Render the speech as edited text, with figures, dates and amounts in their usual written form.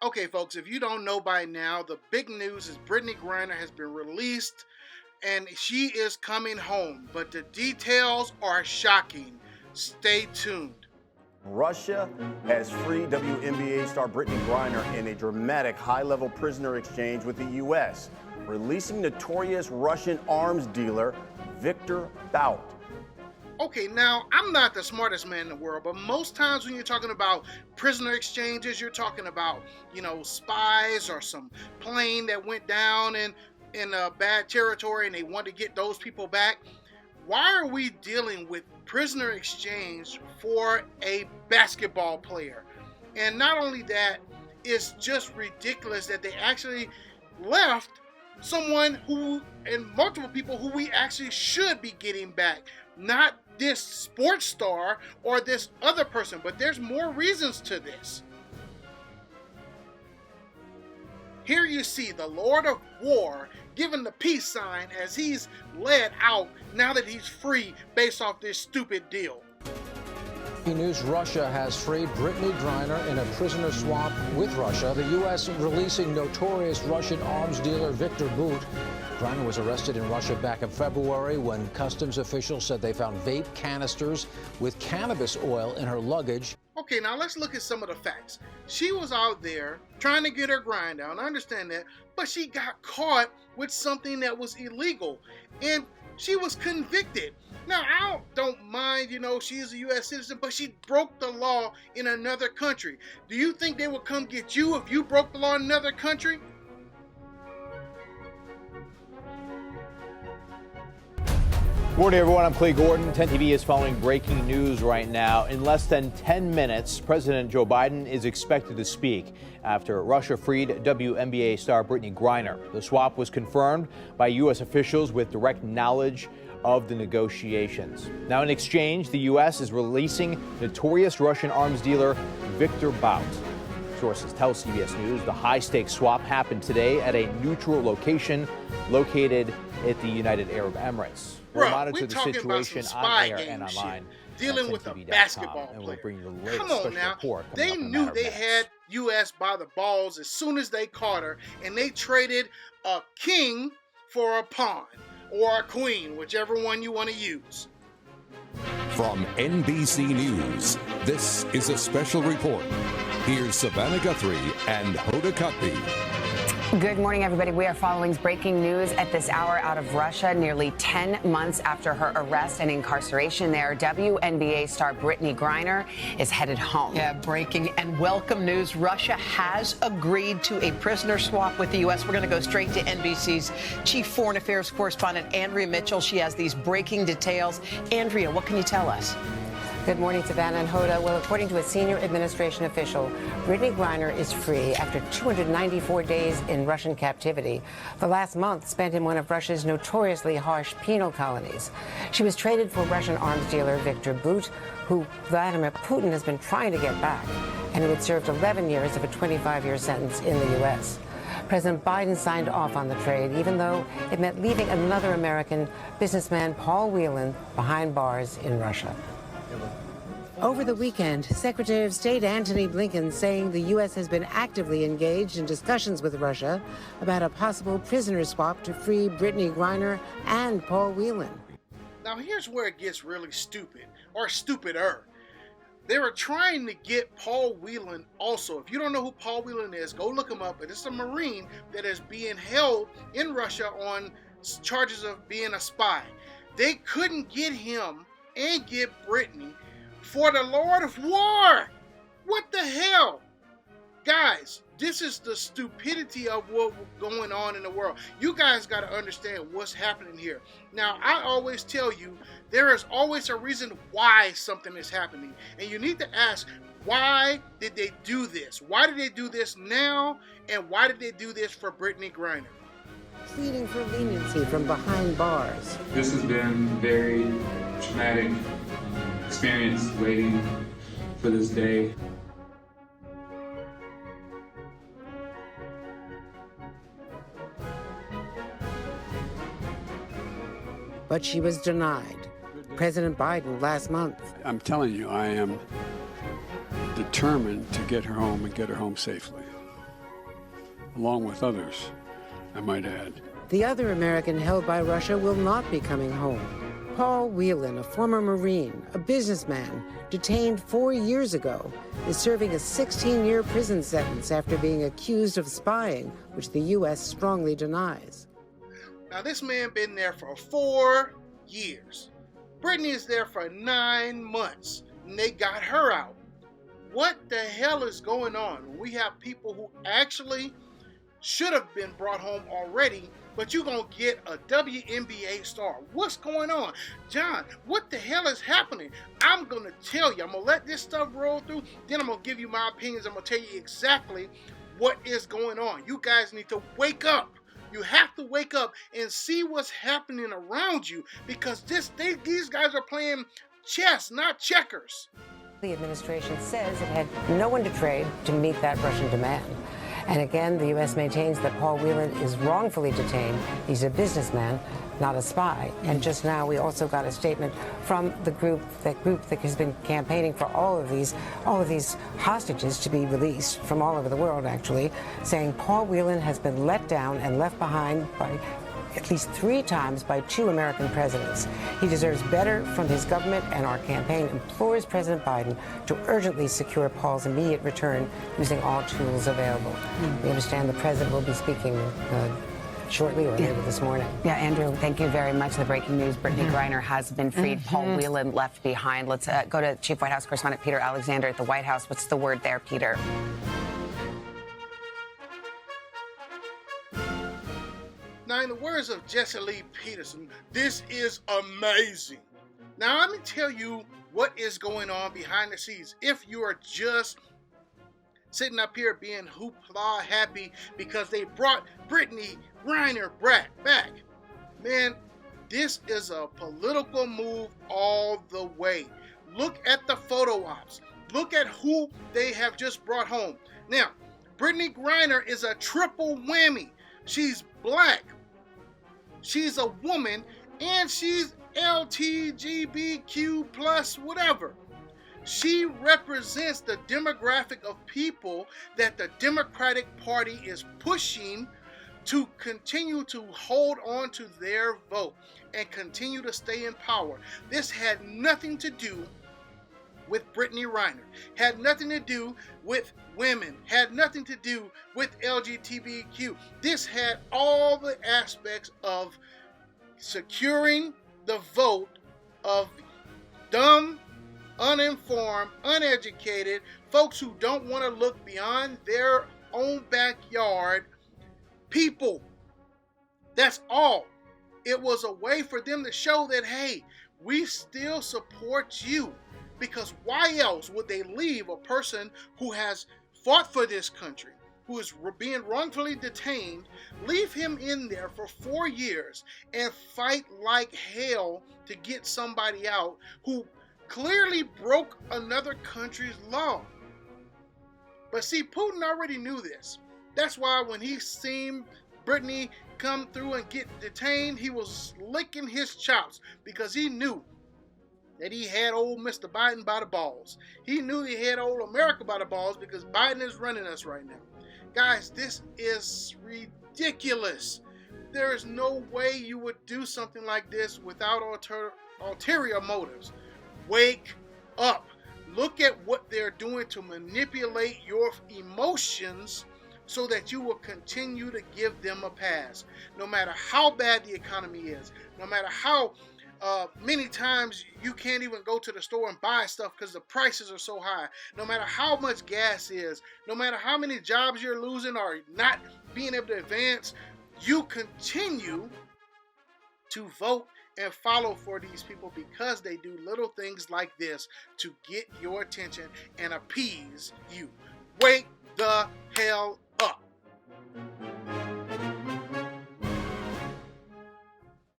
Okay, folks, if you don't know by now, the big news is Brittney Griner has been released and she is coming home, but the details are shocking. Stay tuned. Russia has freed WNBA star Brittney Griner in a dramatic high-level prisoner exchange with the U.S., releasing notorious Russian arms dealer Viktor Bout. Okay, now, I'm not the smartest man in the world, but most times when you're talking about prisoner exchanges, you're talking about, spies or some plane that went down in a bad territory and they want to get those people back. Why are we dealing with prisoner exchange for a basketball player? And not only that, it's just ridiculous that they actually left someone and multiple people who we actually should be getting back. Not this sports star or this other person, but there's more reasons to this. Here you see the Lord of War giving the peace sign as he's led out now that he's free based off this stupid deal. News: Russia has freed Brittney Griner in a prisoner swap with Russia. The U.S. releasing notorious Russian arms dealer Viktor Bout. Griner was arrested in Russia back in February when customs officials said they found vape canisters with cannabis oil in her luggage. Okay, now let's look at some of the facts. She was out there trying to get her grind down. I understand that, but she got caught with something that was illegal, and she was convicted. Now, I don't mind, she's a U.S. citizen, but she broke the law in another country. Do you think they would come get you if you broke the law in another country? Good morning, everyone. I'm Clay Gordon. 10 TV is following breaking news right now. In less than 10 minutes, President Joe Biden is expected to speak after Russia freed WNBA star Brittney Griner. The swap was confirmed by U.S. officials with direct knowledge of the negotiations. Now, in exchange, the U.S. is releasing notorious Russian arms dealer Viktor Bout. Sources tell CBS News the high-stakes swap happened today at a neutral location located at the United Arab Emirates. We'll monitor the situation on air and online. Dealing with a basketball player. We'll bring you the latest Come on now. They knew they had U.S. by the balls as soon as they caught her, and they traded a king for a pawn or a queen, whichever one you want to use. From NBC News, this is a special report. Here's Savannah Guthrie and Hoda Kotb. Good morning, everybody. We are following breaking news at this hour out of Russia, nearly 10 months after her arrest and incarceration there. WNBA star Brittney Griner is headed home. Yeah, breaking and welcome news. Russia has agreed to a prisoner swap with the U.S. We're going to go straight to NBC's chief foreign affairs correspondent, Andrea Mitchell. She has these breaking details. Andrea, what can you tell us? Good morning, Savannah and Hoda. Well, according to a senior administration official, Brittney Griner is free after 294 days in Russian captivity. The last month spent in one of Russia's notoriously harsh penal colonies. She was traded for Russian arms dealer Viktor Bout, who Vladimir Putin has been trying to get back, and who had served 11 years of a 25-year sentence in the U.S. President Biden signed off on the trade, even though it meant leaving another American, businessman Paul Whelan, behind bars in Russia. Over the weekend, Secretary of State Antony Blinken saying the U.S. has been actively engaged in discussions with Russia about a possible prisoner swap to free Brittney Griner and Paul Whelan. Now, here's where it gets really stupid, or stupider. They were trying to get Paul Whelan also. If you don't know who Paul Whelan is, go look him up. But it's a Marine that is being held in Russia on charges of being a spy. They couldn't get him and get Brittney for the Lord of War. What the hell? Guys, this is the stupidity of what's going on in the world. You guys got to understand what's happening here. Now, I always tell you, there is always a reason why something is happening. And you need to ask, why did they do this? Why did they do this now? And why did they do this for Brittney Griner? Pleading for leniency from behind bars. This has been very traumatic experience waiting for this day. But she was denied. President Biden last month. I'm telling you, I am determined to get her home and get her home safely. along with others, I might add. The other American held by Russia will not be coming home. Paul Whelan, a former Marine, a businessman, detained 4 years ago, is serving a 16-year prison sentence after being accused of spying, which the U.S. strongly denies. Now, this man been there for 4 years. Brittney is there for 9 months, and they got her out. What the hell is going on? We have people who actually should have been brought home already, but you're going to get a WNBA star. What's going on? John, what the hell is happening? I'm going to tell you. I'm going to let this stuff roll through. Then I'm going to give you my opinions. I'm going to tell you exactly what is going on. You guys need to wake up. You have to wake up and see what's happening around you, because these guys are playing chess, not checkers. The administration says it had no one to trade to meet that Russian demand. And again, the U.S. maintains that Paul Whelan is wrongfully detained. He's a businessman, not a spy. And just now, we also got a statement from the group that has been campaigning for all of these hostages to be released from all over the world, actually, saying Paul Whelan has been let down and left behind by at least 3 times by 2 American presidents. He deserves better from his government, and our campaign implores President Biden to urgently secure Paul's immediate return using all tools available. We understand the president will be speaking shortly or later this morning. Yeah, Andrew, thank you very much. The breaking news, Brittney Griner has been freed. Paul Whelan left behind. Let's go to Chief White House Correspondent Peter Alexander at the White House. What's the word there, Peter? Now, in the words of Jesse Lee Peterson, this is amazing. Now, let me tell you what is going on behind the scenes. If you are just sitting up here being hoopla happy because they brought Brittney Griner back, man, this is a political move all the way. Look at the photo ops. Look at who they have just brought home. Now, Brittney Griner is a triple whammy. She's black, she's a woman, and she's LGTBQ plus whatever. She represents the demographic of people that the Democratic Party is pushing to continue to hold on to their vote and continue to stay in power. This had nothing to do with Brittney Griner, had nothing to do with women, had nothing to do with LGTBQ. This had all the aspects of securing the vote of dumb, uninformed, uneducated folks who don't want to look beyond their own backyard people. That's all. It was a way for them to show that, hey, we still support you. Because why else would they leave a person who has fought for this country, who is being wrongfully detained, leave him in there for 4 years and fight like hell to get somebody out who clearly broke another country's law? But see, Putin already knew this. That's why when he seen Brittney come through and get detained, he was licking his chops, because he knew that he had old Mr. Biden by the balls. He knew he had old America by the balls, because Biden is running us right now. Guys, this is ridiculous. There is no way you would do something like this without ulterior motives. Wake up. Look at what they're doing to manipulate your emotions so that you will continue to give them a pass. No matter how bad the economy is, no matter how many times you can't even go to the store and buy stuff because the prices are so high. No matter how much gas is, no matter how many jobs you're losing or not being able to advance, you continue to vote and follow for these people because they do little things like this to get your attention and appease you. Wake the hell